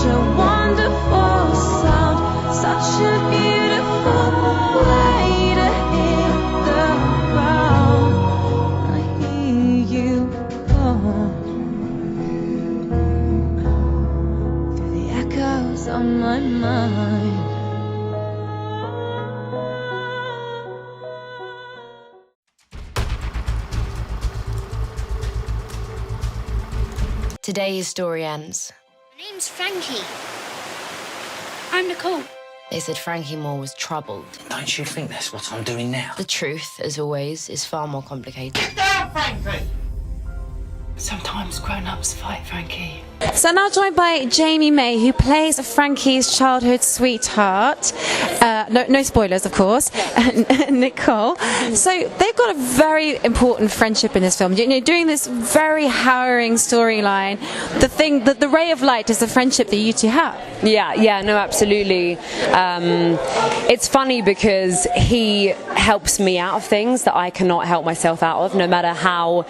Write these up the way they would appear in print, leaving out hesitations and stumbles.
a wonderful sound, such a beautiful way to hit the ground. I hear you call through the echoes on my mind. Today's story ends. My name's Frankie. I'm Nicole. They said Frankie Moore was troubled. Don't you think that's what I'm doing now? The truth, as always, is far more complicated. Get down, Frankie! Sometimes grown-ups fight, Frankie. So now joined by Jamey May, who plays Frankie's childhood sweetheart. No spoilers, of course. Nicole. So they've got a very important friendship in this film. You know, during this very harrowing storyline, the ray of light is the friendship that you two have. Yeah, no, absolutely. It's funny because he helps me out of things that I cannot help myself out of, no matter how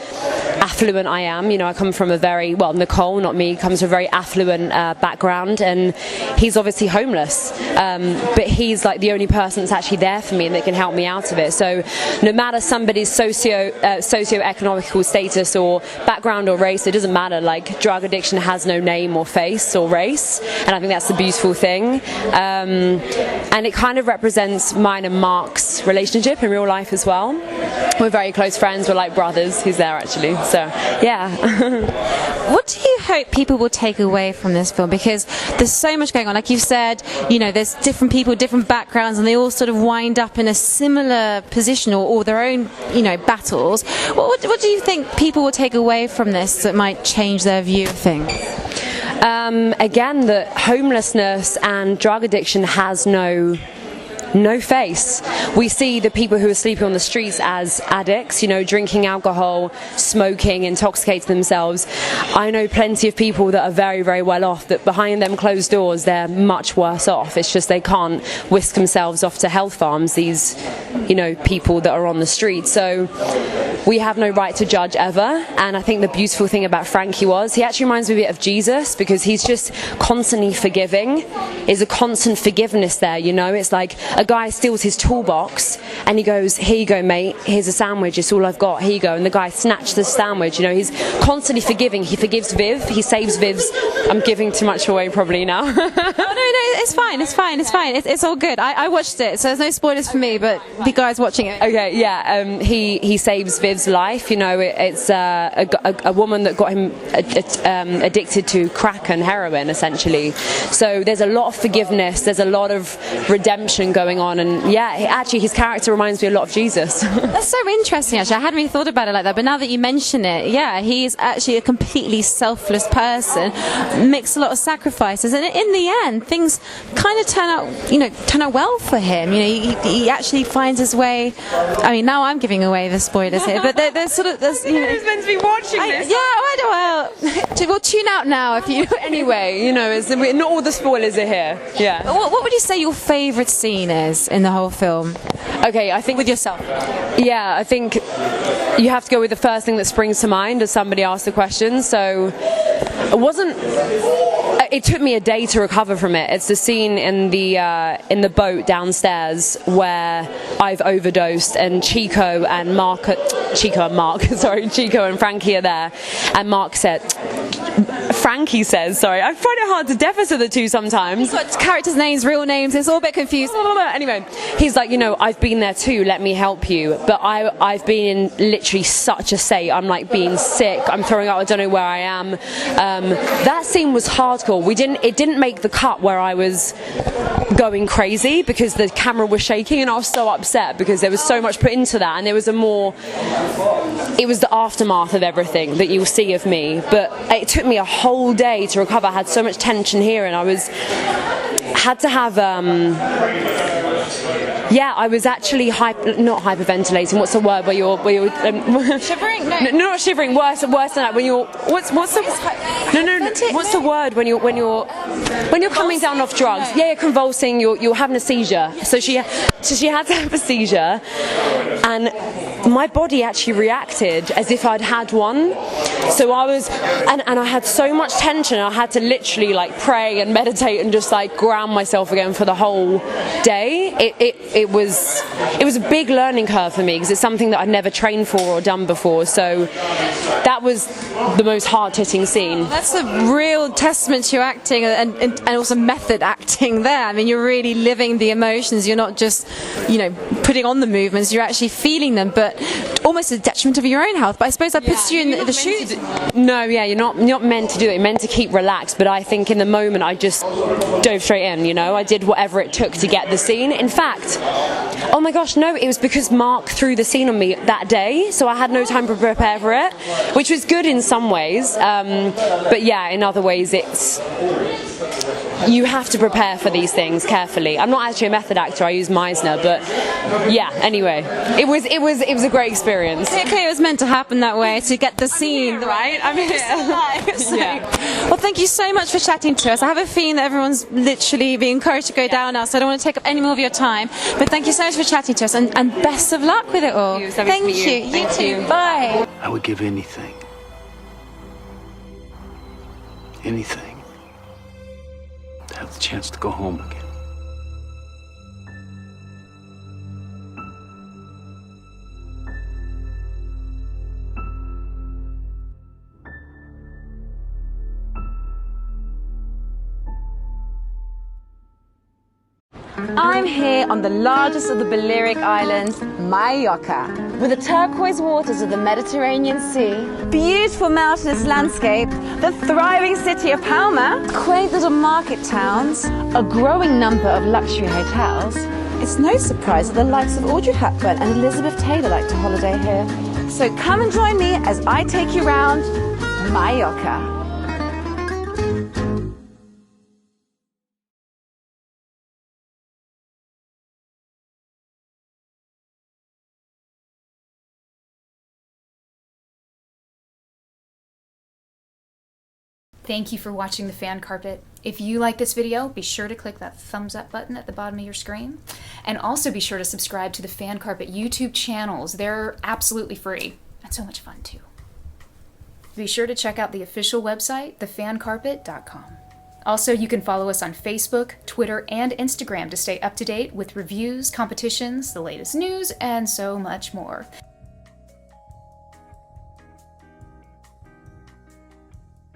affluent I am. You know, I come from a very, well, Nicole, not me, comes from a very affluent background, and he's obviously homeless, but he's like the only person that's actually there for me and that can help me out of it. So no matter somebody's socio-economical status or background or race, it doesn't matter. Like, drug addiction has no name or face or race, and I think that's the beautiful thing. And it kind of represents mine and Marc's relationship in real life as well. We're very close friends, we're like brothers. He's there actually, so yeah. What do you hope people will take away from this film? Because there's so much going on. Like you've said, you know, there's different people, different backgrounds, and they all sort of wind up in a similar position or their own, you know, battles. What do you think people will take away from this that might change their view of things? Again, that homelessness and drug addiction has no face. We see the people who are sleeping on the streets as addicts, you know, drinking alcohol, smoking, intoxicating themselves. I know plenty of people that are very, very well off, that behind them closed doors, they're much worse off. It's just they can't whisk themselves off to health farms, these, you know, people that are on the street. So we have no right to judge ever. And I think the beautiful thing about Frankie was, he actually reminds me a bit of Jesus, because he's just constantly forgiving. There's a constant forgiveness there, you know. It's like a guy steals his toolbox and he goes, here you go mate, here's a sandwich, it's all I've got, here you go, and the guy snatched the sandwich. You know, he's constantly forgiving. He forgives Viv, he saves Viv's. I'm giving too much away probably now. Oh, no, it's fine, it's all good. I watched it, so there's no spoilers for me, but the guys watching it. Okay, yeah, he saves Viv's life. You know, it's a woman that got him addicted to crack and heroin, essentially. So there's a lot of forgiveness, there's a lot of redemption going on, and yeah, actually his character reminds me a lot of Jesus. That's so interesting, actually. I hadn't really thought about it like that, but now that you mention it, yeah, he's actually a completely selfless person, makes a lot of sacrifices, and in the end, things kind of turn out well for him. You know, he actually finds his way. I mean, now I'm giving away the spoilers here, but there's sort of, you know, who's meant to be watching this? Yeah, well, tune out now if you. Anyway, you know, not all the spoilers are here. Yeah. What would you say your favourite scene is in the whole film? Okay, I think with yourself. Yeah, I think you have to go with the first thing that springs to mind as somebody asks the question. So it took me a day to recover from it. It's the scene in the boat downstairs where I've overdosed, and Chico and Frankie are there, and Frankie says, sorry, I find it hard to deficit the two sometimes. You've got characters' names, real names, it's all a bit confused. Anyway, he's like, you know, I've been there too, let me help you. But I've been in literally such a state. I'm like being sick, I'm throwing up, I don't know where I am. That scene was hardcore. It didn't make the cut where I was going crazy because the camera was shaking, and I was so upset because there was so much put into that, and it was the aftermath of everything that you'll see of me. But it took me a whole day to recover. I had so much tension here, and I had to have I was actually not hyperventilating. What's the word where you're shivering? No, not shivering. Worse than that. When you're what's the word when you're coming down off drugs? Yeah, convulsing. You're having a seizure. So she had to have a seizure, and my body actually reacted as if I'd had one. So I was, and I had so much tension, I had to literally like pray and meditate and just like ground myself again for the whole day. It was a big learning curve for me because it's something that I'd never trained for or done before. So that was the most hard-hitting scene. That's a real testament to your acting and also method acting there. I mean, you're really living the emotions. You're not just, you know, putting on the movements. You're actually feeling them, but almost to the detriment of your own health. But I suppose that puts you in the shoes. No, yeah, you're not meant to do it. You're meant to keep relaxed. But I think in the moment I just dove straight in. You know, I did whatever it took to get the scene. In fact, oh my gosh, no, it was because Marc threw the scene on me that day, so I had no time to prepare for it, which was good in some ways. But yeah, in other ways, you have to prepare for these things carefully. I'm not actually a method actor. I use Meisner, but yeah. Anyway, it was a great experience. Clearly, it was meant to happen that way to get the scene right. I'm here. Well, thank you so much for chatting to us. I have a feeling that everyone's literally being encouraged to go down now, so I don't want to take up any more of your time. But thank you so much for chatting to us, and best of luck with it all. Thank you. You too. Bye. I would give anything to have the chance to go home again. I'm here on the largest of the Balearic Islands, Mallorca, with the turquoise waters of the Mediterranean Sea, beautiful mountainous landscape, the thriving city of Palma, quaint little market towns, a growing number of luxury hotels. It's no surprise that the likes of Audrey Hepburn and Elizabeth Taylor like to holiday here. So come and join me as I take you around Mallorca. Thank you for watching The Fan Carpet. If you like this video, be sure to click that thumbs up button at the bottom of your screen. And also be sure to subscribe to the Fan Carpet YouTube channels. They're absolutely free and so much fun too. Be sure to check out the official website, thefancarpet.com. Also, you can follow us on Facebook, Twitter, and Instagram to stay up to date with reviews, competitions, the latest news, and so much more.